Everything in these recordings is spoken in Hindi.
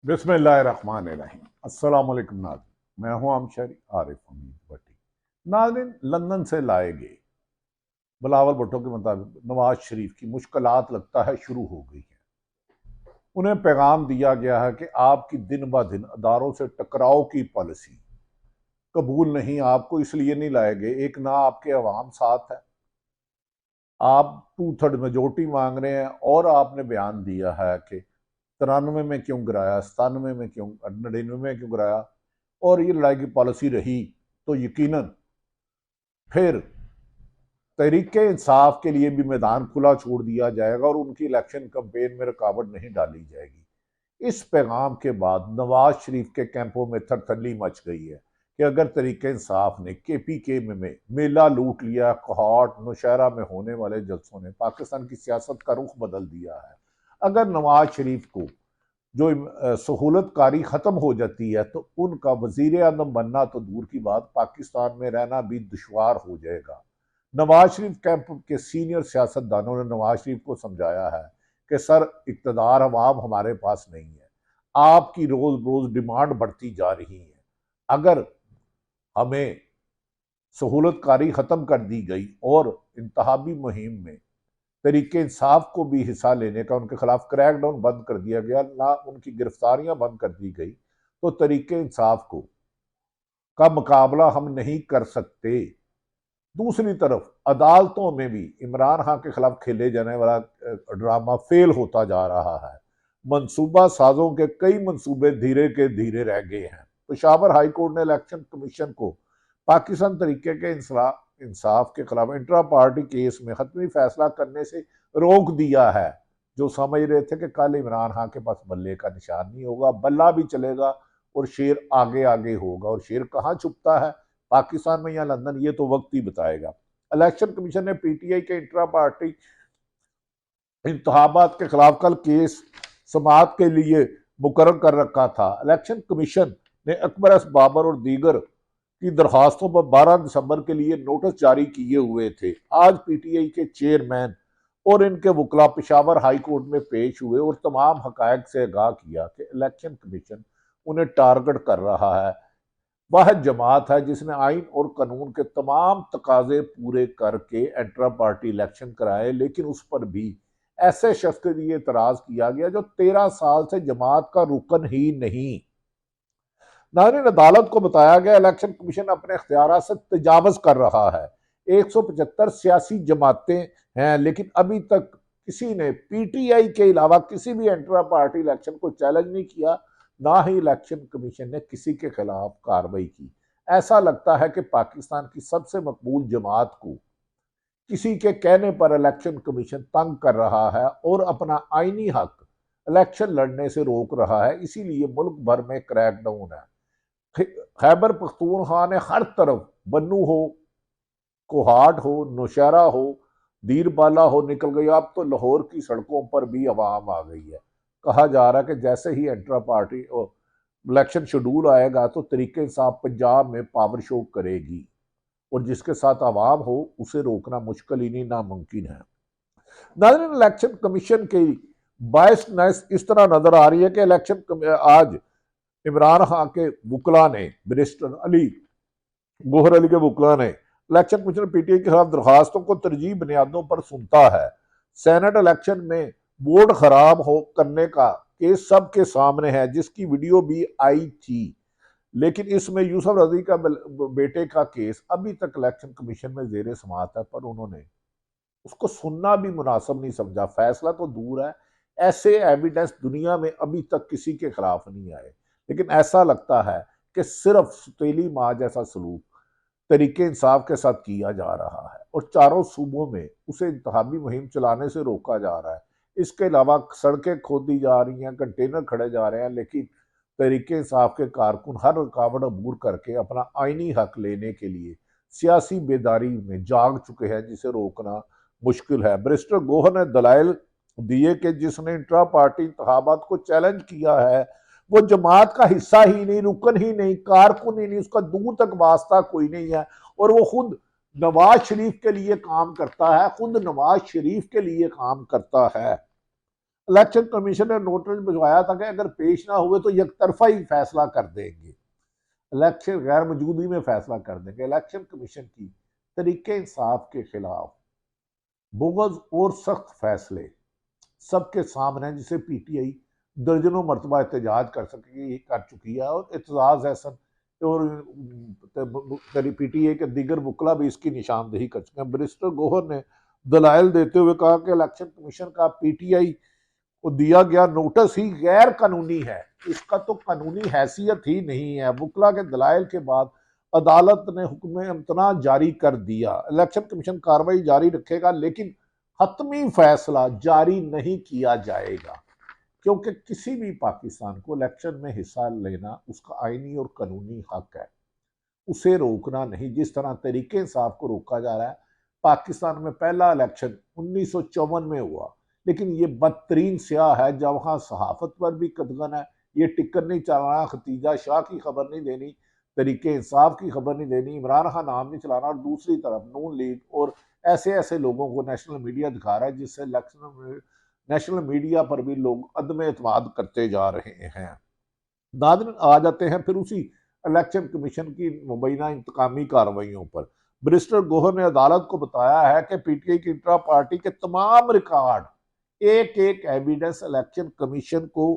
बिस्मिल्लाहिर्रहमानिर्रहीम। अस्सलाम वालेकुम नाज़रीन, मैं हूं अमशरी आरिफ हमीद भट्टी। नाज़रीन, लंदन से लाए गए बिलावल भुट्टो के मुताबिक नवाज शरीफ की मुश्किलात लगता है शुरू हो गई हैं। उन्हें पैगाम दिया गया है कि आपकी दिन ब दिन अदारों से टकराव की पॉलिसी कबूल नहीं, आपको इसलिए नहीं लाए गए, एक ना आपके अवाम साथ है, आप 2/3 मेजोरिटी मांग रहे हैं, और आपने बयान दिया है कि 93 में क्यों गिराया, 97 में क्यों, 99 में क्यों गिराया, और ये लड़ाई की पॉलिसी रही तो यकीनन फिर तहरीके इंसाफ के लिए भी मैदान खुला छोड़ दिया जाएगा और उनकी इलेक्शन कैंपेन में रुकावट नहीं डाली जाएगी। इस पैगाम के बाद नवाज शरीफ के कैंपों में थरथली मच गई है कि अगर तहरीके इंसाफ ने KPK में मेला लूट लिया, कोहॉट नौशहरा में होने वाले जलसों ने पाकिस्तान की सियासत का रुख बदल दिया है, अगर नवाज शरीफ को जो सहूलतकारी ख़त्म हो जाती है तो उनका वजीर आजम बनना तो दूर की बात, पाकिस्तान में रहना भी दुश्वार हो जाएगा। नवाज शरीफ कैंप के सीनियर सियासतदानों ने नवाज शरीफ को समझाया है कि सर, इक़्तिदार अवाम हमारे पास नहीं है, आपकी रोज रोज डिमांड बढ़ती जा रही है, अगर हमें सहूलतकारी ख़त्म कर दी गई और इंतहाबी मुहिम में तरीके इंसाफ को भी हिस्सा लेने का, उनके खिलाफ क्रैकडाउन बंद कर दिया गया, ना उनकी गिरफ्तारियां बंद कर दी गई, तो तरीके इंसाफ को का मुकाबला हम नहीं कर सकते। दूसरी तरफ अदालतों में भी इमरान खान के खिलाफ खेले जाने वाला ड्रामा फेल होता जा रहा है। मंसूबा साजों के कई मंसूबे धीरे के धीरे रह गए हैं। पेशावर हाई कोर्ट ने इलेक्शन कमीशन को पाकिस्तान तरीके के इंसाफ के खिलाफ इंट्रा पार्टी केस में हतमी फैसला करने से रोक दिया है। जो समझ रहे थे कि कल इमरान खान के पास बल्ले का निशान नहीं होगा, बल्ला भी चलेगा और शेर आगे आगे होगा, और शेर कहाँ छुपता है, पाकिस्तान में या लंदन, ये तो वक्त ही बताएगा। इलेक्शन कमीशन ने PTI के इंट्रा पार्टी इंतखाबात के खिलाफ कल केस समाअत के लिए मुकर्रर कर रखा था। इलेक्शन कमीशन ने अकबर एस बाबर और दीगर की दरखास्तों पर 12 दिसंबर के लिए नोटिस जारी किए हुए थे। आज PTI के चेयरमैन और इनके वकला पेशावर हाई कोर्ट में पेश हुए और तमाम हकायक से आगाह किया कि इलेक्शन कमीशन उन्हें टारगेट कर रहा है। वह जमात है जिसने आइन और कानून के तमाम तकाजे पूरे करके इंट्रा पार्टी इलेक्शन कराए, लेकिन उस पर भी ऐसे शख्स के लिए एतराज किया गया जो 13 साल से जमात का रुकन ही नहीं। नाज़रीन, अदालत को बताया गया इलेक्शन कमीशन अपने इख्तियार से तजावज कर रहा है। 175 सियासी जमातें हैं, लेकिन अभी तक किसी ने PTI के अलावा किसी भी इंट्रा पार्टी इलेक्शन को चैलेंज नहीं किया, ना ही इलेक्शन कमीशन ने किसी के खिलाफ कार्रवाई की। ऐसा लगता है कि पाकिस्तान की सबसे मकबूल जमात को किसी के कहने पर इलेक्शन कमीशन तंग कर रहा है और अपना आईनी हक इलेक्शन लड़ने से रोक रहा है। इसीलिए मुल्क भर में क्रैकडाउन है। खैबर पख्तूनख्वा ने हर तरफ, बन्नू हो, कोहाट हो, नौशहरा हो, दीरबाला हो, निकल गई। अब तो लाहौर की सड़कों पर भी आवाम आ गई है। कहा जा रहा है कि जैसे ही इंट्रा पार्टी इलेक्शन शेड्यूल आएगा तो तरीके इंसाफ पंजाब में पावर शो करेगी, और जिसके साथ आवाम हो उसे रोकना मुश्किल ही नहीं, नामुमकिन है। नाज़रीन, इलेक्शन कमीशन की बायसनेस इस तरह नजर आ रही है कि आज इमरान खान के वकला ने, बैरिस्टर अली गोहर अली के वकला ने इलेक्शन कमीशन PTI के खिलाफ दरखास्तों को तरजीह बुनियादों पर सुनता है। सेनेट इलेक्शन में वोट खराब हो करने का केस सबके सामने है, जिसकी वीडियो भी आई थी, लेकिन इसमें यूसुफ रजी का बेटे का केस अभी तक इलेक्शन कमीशन में जेर समाअत है, पर उन्होंने उसको सुनना भी मुनासिब नहीं समझा। फैसला तो दूर है, ऐसे एविडेंस दुनिया में अभी तक किसी के खिलाफ नहीं आए, लेकिन ऐसा लगता है कि सिर्फ सुतीली माँ जैसा सलूक तरीके इंसाफ के साथ किया जा रहा है और चारों सूबों में उसे इंतखाबी मुहिम चलाने से रोका जा रहा है। इसके अलावा सड़कें खोदी जा रही हैं, कंटेनर खड़े जा रहे हैं, लेकिन तरीके इंसाफ के कारकुन हर रुकावट अबूर करके अपना आईनी हक लेने के लिए सियासी बेदारी में जाग चुके हैं, जिसे रोकना मुश्किल है। बैरिस्टर गोहर ने दलाइल दिए कि जिसने इंट्रा पार्टी इंतखाबात को चैलेंज किया है वो जमात का हिस्सा ही नहीं, रुकन ही नहीं, कारकुन ही नहीं, उसका दूर तक वास्ता कोई नहीं है, और वो खुद नवाज शरीफ के लिए काम करता है, खुद नवाज शरीफ के लिए काम करता है। इलेक्शन कमीशन ने नोटिस भिजवाया था कि अगर पेश ना हुए तो एक तरफा ही फैसला कर देंगे, इलेक्शन गैर मौजूदगी में फैसला कर देंगे। इलेक्शन कमीशन की तरीके इंसाफ के खिलाफ बोगस और सख्त फैसले सबके सामने, जिसे पीटीआई दर्जनों मरतबा एहतजाज कर चुकी है और एतजाज हसन और पीटीआई के दीगर वकला भी इसकी निशानदेही कर चुके हैं। बैरिस्टर गोहर ने दलाइल देते हुए कहा कि इलेक्शन कमीशन का पीटीआई को दिया गया नोटिस ही गैर कानूनी है, इसका तो कानूनी हैसियत ही नहीं है। वकला के दलाइल के बाद अदालत ने हुक्म इम्तना जारी कर दिया। इलेक्शन कमीशन कार्रवाई जारी रखेगा लेकिन हतमी फैसला जारी नहीं किया जाएगा, क्योंकि किसी भी पाकिस्तान को इलेक्शन में हिस्सा लेना उसका आईनी और कानूनी हक है, उसे रोकना नहीं। जिस तरह तरीके इंसाफ को रोका जा रहा है, पाकिस्तान में पहला इलेक्शन 1954 में हुआ, लेकिन ये बदतरीन स्याह है जहां सहाफत पर भी कदगन है। ये टिकट नहीं चलाना, खतीजा शाह की खबर नहीं देनी, तरीके इंसाफ की खबर नहीं देनी, इमरान खान नाम नहीं चलाना, और दूसरी तरफ नून लीग और ऐसे ऐसे लोगों को नेशनल मीडिया दिखा रहा है, जिससे नेशनल मीडिया पर भी लोग अदम एतमाद करते जा रहे हैं। नाज़रीन, आ जाते हैं फिर उसी इलेक्शन कमीशन की मुबैना इंतकामी कार्रवाइयों पर। बैरिस्टर गोहर ने अदालत को बताया है कि पीटीआई की इंट्रा पार्टी के तमाम रिकॉर्ड, एक एक एविडेंस इलेक्शन कमीशन को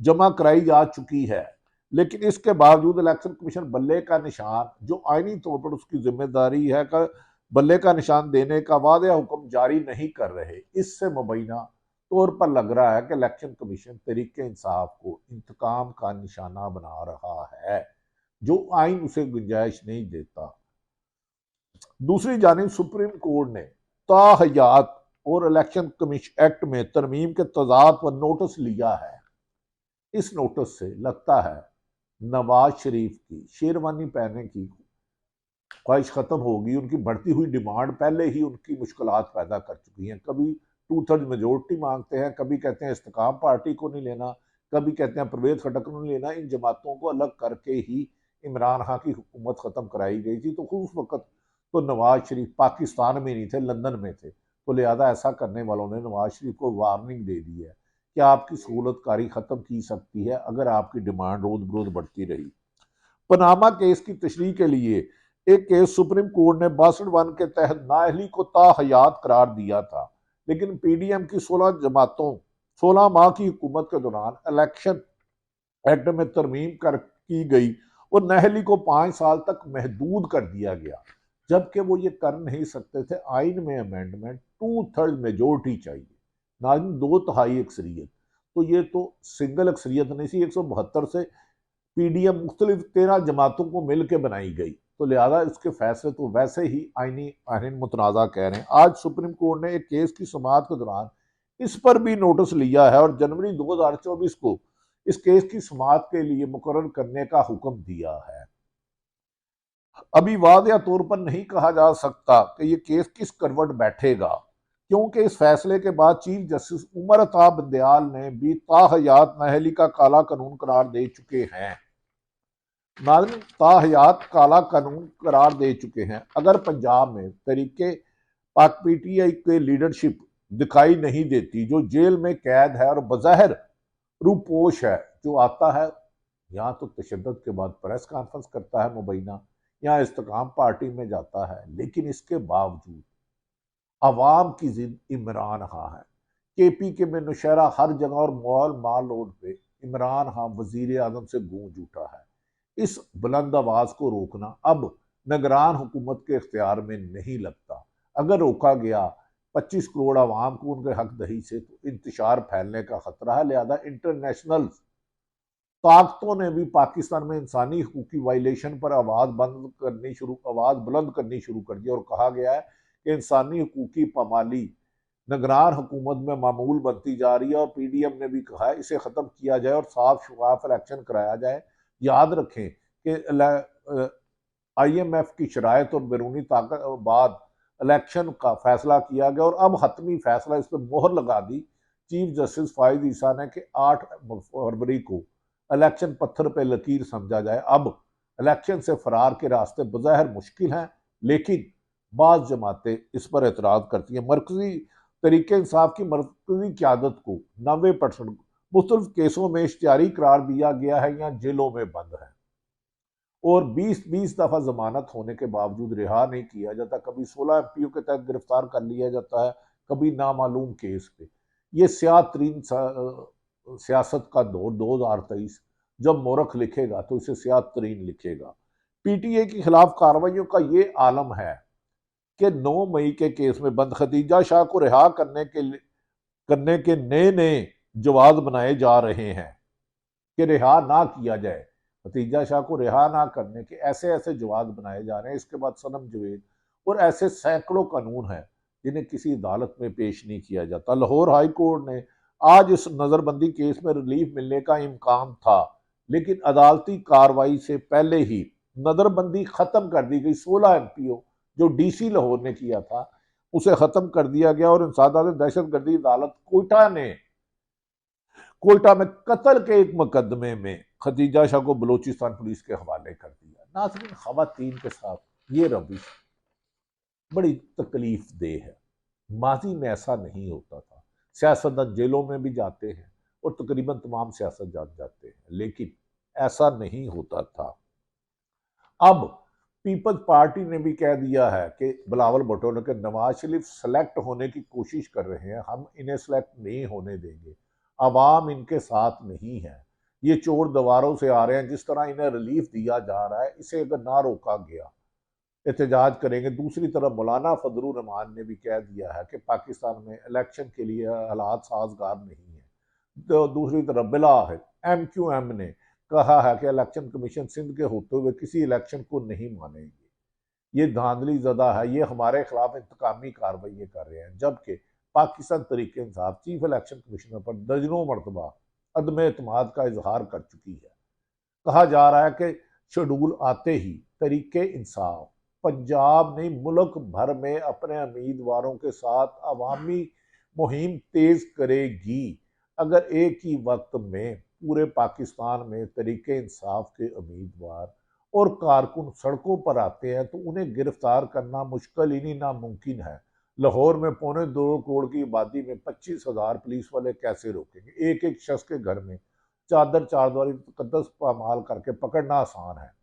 जमा कराई जा चुकी है, लेकिन इसके बावजूद इलेक्शन कमीशन बल्ले का निशान, जो आईनी तौर पर उसकी जिम्मेदारी है का बल्ले का निशान देने का वादा हुक्म जारी नहीं कर रहे। इससे मुबैना तौर पर लग रहा है कि इलेक्शन कमीशन तरीके इंसाफ को इंतकाम का निशाना बना रहा है, जो आइन उसे गुंजाइश नहीं देता। दूसरी जानिब सुप्रीम कोर्ट ने ताहयात और इलेक्शन कमीशन एक्ट में तरमीम के तजाद पर नोटिस लिया है। इस नोटिस से लगता है नवाज शरीफ की शेरवानी पहनने की ख्वाहिश खत्म होगी। उनकी बढ़ती हुई डिमांड पहले ही उनकी मुश्किलात पैदा कर चुकी हैं। कभी 2/3 मेजोरिटी मांगते हैं, कभी कहते हैं इस्तेकाम पार्टी को नहीं लेना, कभी कहते हैं परवेज खटक को नहीं लेना। इन जमातों को अलग करके ही इमरान खान की हुकूमत ख़त्म कराई गई थी। तो उस वक्त तो नवाज शरीफ पाकिस्तान में नहीं थे, लंदन में थे। तो लिहाजा ऐसा करने वालों ने नवाज शरीफ को वार्निंग दे दी है कि आपकी सहूलतकारी ख़त्म की सकती है अगर आपकी डिमांड रोज बरोज बढ़ती रही। पनामा केस की तशरीह के लिए एक केस सुप्रीम कोर्ट ने 62 के तहत नाअहली को ताहयात करार दिया था, लेकिन पीडीएम की 16 माह की हुकूमत के दौरान इलेक्शन एक्ट में तरमीम की गई और नाअहली को 5 साल तक महदूद कर दिया गया, जबकि वो ये कर नहीं सकते थे। आइन में अमेंडमेंट 2/3 मेजोरिटी चाहिए, ना 2/3 अक्सरियत। तो ये तो सिंगल अक्सरियत नहीं थी, 172 से पीडीएम मुख्तलिफ 13 जमातों को मिल के बनाई गई। तो लिहाजा इसके फैसले तो वैसे ही आईनी मुतनाज़ा कह रहे हैं। आज सुप्रीम कोर्ट ने एक केस की समाअत के दौरान इस पर भी नोटिस लिया है और जनवरी 2024 को इस केस की समाअत के लिए मुकर्रर करने का हुक्म दिया है। अभी वादिया तौर पर नहीं कहा जा सकता कि ये केस किस करवट बैठेगा, क्योंकि इस फैसले के बाद चीफ जस्टिस उमर अता बंदयाल ने भी ताहयात नाअहली का काला कानून करार दे चुके हैं। नाज़रीन, ताहयात काला कानून करार दे चुके हैं। अगर पंजाब में तरीके पाक पीटीआई के लीडरशिप दिखाई नहीं देती, जो जेल में कैद है और बज़ाहिर रूपोश है, जो आता है यहाँ तो तशद्दुद के बाद प्रेस कॉन्फ्रेंस करता है मुबैना, यहाँ इस्तेकाम पार्टी में जाता है, लेकिन इसके बावजूद अवाम की जिद इमरान खां है। केपीके में नौशहरा हर जगह और मॉल माल रोड पे इमरान खां वजीर आजम से गूंज उठा है। इस बुलंद आवाज को रोकना अब निगरान हुकूमत के इख्तियार में नहीं लगता। अगर रोका गया 25 करोड़ आवाम को उनके हक दही से, तो इंतशार फैलने का खतरा है। लिहाजा इंटरनेशनल ताकतों ने भी पाकिस्तान में इंसानी हकूक की वायलेशन पर आवाज बुलंद करनी शुरू कर दी और कहा गया है कि इंसानी हकूक की पामाली निगरान हुकूमत में मामूल बनती जा रही है। और पीडीएम ने भी कहा है इसे ख़त्म किया जाए और साफ शफाफ इलेक्शन कराया जाए। याद रखें कि IMF की शराइत और बैरूनी ताकत बाद इलेक्शन का फैसला किया गया और अब हतमी फैसला इस पर मोहर लगा दी चीफ जस्टिस फाइज ईसा ने कि 8 फरवरी को इलेक्शन पत्थर पे लकीर समझा जाए। अब इलेक्शन से फरार के रास्ते बज़ाहिर मुश्किल हैं, लेकिन बाज़ जमातें इस पर एतराज़ करती हैं। मरकजी तरीके इंसाफ की मरकजी क़यादत को 90% मुख्तलिफ केसों में इश्तिहारी करार दिया गया है या जेलों में बंद है और 20-20 दफा जमानत होने के बावजूद रिहा नहीं किया जाता। कभी 16 एमपीओ के तहत गिरफ्तार कर लिया जाता है, कभी नामालूम केस पे। ये स्याह-तरीन सियासत का दौर 2023 जब मोरख लिखेगा तो इसे स्याह-तरीन लिखेगा। पीटीए के खिलाफ कार्रवाइयों का ये आलम है कि 9 मई के केस में बंद खदीजा शाह को रिहा करने के नए नए जवाब बनाए जा रहे हैं कि रिहा ना किया जाए। खदीजा शाह को रिहा ना करने के ऐसे ऐसे जवाब बनाए जा रहे हैं। इसके बाद सनम जवेद और ऐसे सैकड़ों कानून हैं जिन्हें किसी अदालत में पेश नहीं किया जाता। लाहौर हाई कोर्ट ने आज इस नजरबंदी केस में रिलीफ मिलने का इम्कान था, लेकिन अदालती कार्रवाई से पहले ही नजरबंदी खत्म कर दी गई। 16 एमपीओ जो डीसी लाहौर ने किया था उसे खत्म कर दिया गया और इंसदाद दहशतगर्दी अदालत कोयटा में कत्ल के एक मुकदमे में खदीजा शाह को बलूचिस्तान पुलिस के हवाले कर दिया। नाज़रीन, खवातीन के साथ ये रविश बड़ी तकलीफ देह है। माजी में ऐसा नहीं होता था। सियासतदान जेलों में भी जाते हैं और तकरीबन तमाम सियासतदान जाते हैं, लेकिन ऐसा नहीं होता था। अब पीपल्स पार्टी ने भी कह दिया है कि बिलावल भुट्टो ने कि नवाज शरीफ सेलेक्ट होने की कोशिश कर रहे हैं, हम इन्हें सेलेक्ट नहीं होने देंगे। अवाम इनके साथ नहीं है, ये चोर दीवारों से आ रहे हैं। जिस तरह इन्हें रिलीफ दिया जा रहा है, इसे अगर ना रोका गया एहतजाज करेंगे। दूसरी तरफ मौलाना फजलुर रहमान ने भी कह दिया है कि पाकिस्तान में इलेक्शन के लिए हालात साजगार नहीं है। तो दूसरी तरफ बिलाहिर MQM ने कहा है कि इलेक्शन कमीशन सिंध के होते हुए किसी इलेक्शन को नहीं मानेगी। ये धांधली ज़दा है, ये हमारे खिलाफ इंतकामी कार्रवाई कर रहे हैं। जबकि पाकिस्तान तरीके इंसाफ चीफ इलेक्शन कमिश्नर पर दर्जनों मरतबा अदम एतमाद का इजहार कर चुकी है। कहा जा रहा है कि शेड्यूल आते ही तरीके इंसाफ पंजाब ने मुल्क भर में अपने उम्मीदवारों के साथ अवामी मुहिम तेज करेगी। अगर एक ही वक्त में पूरे पाकिस्तान में तरीके इंसाफ के उम्मीदवार और कारकुन सड़कों पर आते हैं तो उन्हें गिरफ्तार करना मुश्किल ही नहीं नामुमकिन है। लाहौर में 2.25 करोड़ की आबादी में 25,000 पुलिस वाले कैसे रोकेंगे? एक एक शख्स के घर में चादर चारदवारी मुकद्दस पामाल करके पकड़ना आसान है।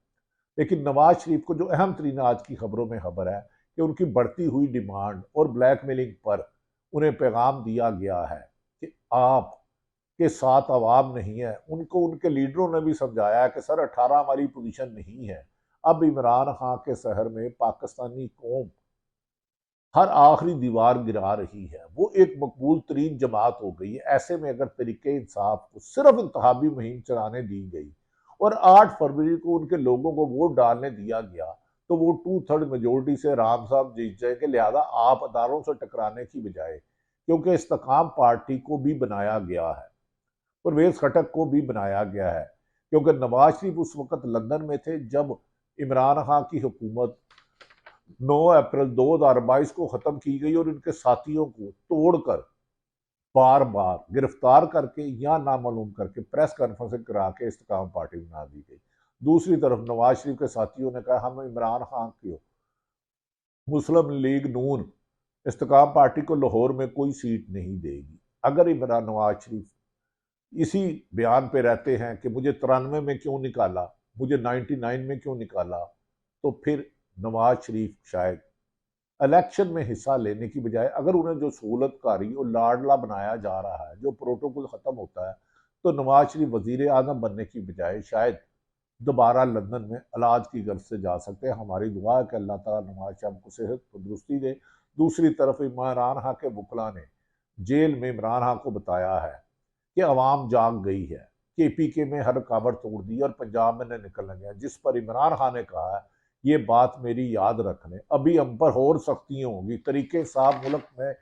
लेकिन नवाज शरीफ को जो अहम तरीन आज की खबरों में खबर है कि उनकी बढ़ती हुई डिमांड और ब्लैकमेलिंग पर उन्हें पैगाम दिया गया है कि आप के साथ अवाम नहीं है। उनको उनके लीडरों ने भी समझाया है कि सर 18 हमारी पोजीशन नहीं है। अब इमरान खान के शहर में पाकिस्तानी कौम हर आखिरी दीवार गिरा रही है, वो एक मकबूल तरीन जमात हो गई है। ऐसे में अगर तरीके इंसाफ को सिर्फ इंतखाबी मुहिम चलाने दी गई और 8 फरवरी को उनके लोगों को वोट डालने दिया गया तो वो 2/3 मेजोरिटी से राम साहब जीत जाएंगे। लिहाजा आप अदारों से टकराने की बजाय, क्योंकि इस्तेकाम पार्टी को भी बनाया गया है, परवेज खटक को भी बनाया गया है, क्योंकि नवाज शरीफ उस वक्त लंदन में थे जब इमरान खान की हुकूमत 9 अप्रैल 2022 को खत्म की गई और इनके साथियों को तोड़कर बार बार गिरफ्तार करके या नामालूम करके प्रेस कॉन्फ्रेंस करा के इस्तेकाम पार्टी बना दी गई। दूसरी तरफ नवाज शरीफ के साथियों ने कहा हम इमरान खान की मुस्लिम लीग नून इस्तेकाम पार्टी को लाहौर में कोई सीट नहीं देगी। अगर इमरान नवाज शरीफ इसी बयान पे रहते हैं कि मुझे 93 में क्यों निकाला, मुझे 99 में क्यों निकाला, तो फिर नवाज शरीफ शायद इलेक्शन में हिस्सा लेने की बजाय, अगर उन्हें जो सहूलतकारी और लाडला बनाया जा रहा है, जो प्रोटोकॉल खत्म होता है, तो नवाज शरीफ वजीर आजम बनने की बजाय शायद दोबारा लंदन में इलाज की गर्ज से जा सकते हैं। हमारी दुआ है कि अल्लाह ताला नवाज शरीफ को सेहत तंदुरुस्ती दे। दूसरी तरफ इमरान खान के वकला ने जेल में इमरान खान को बताया है कि अवाम जाग गई है, KPK में हर कावड़ तोड़ दी और पंजाब में निकलने गया, जिस पर इमरान खान ने कहा है ये बात मेरी याद रख लें, अभी हम पर और सख्तियां होगी, तरीके इंसाफ मुल्क में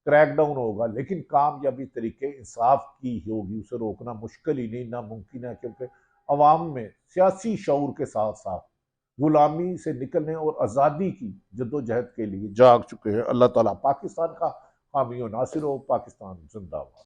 क्रैकडाउन होगा, लेकिन कामयाबी तरीके इंसाफ की होगी। उसे रोकना मुश्किल ही नहीं नामुमकिन है, क्योंकि अवाम में सियासी शऊर के साथ साथ गुलामी से निकलने और आज़ादी की जद्दोजहद के लिए जाग चुके हैं। अल्लाह ताला पाकिस्तान का हामी और नासिर हो। पाकिस्तान जिंदाबाद।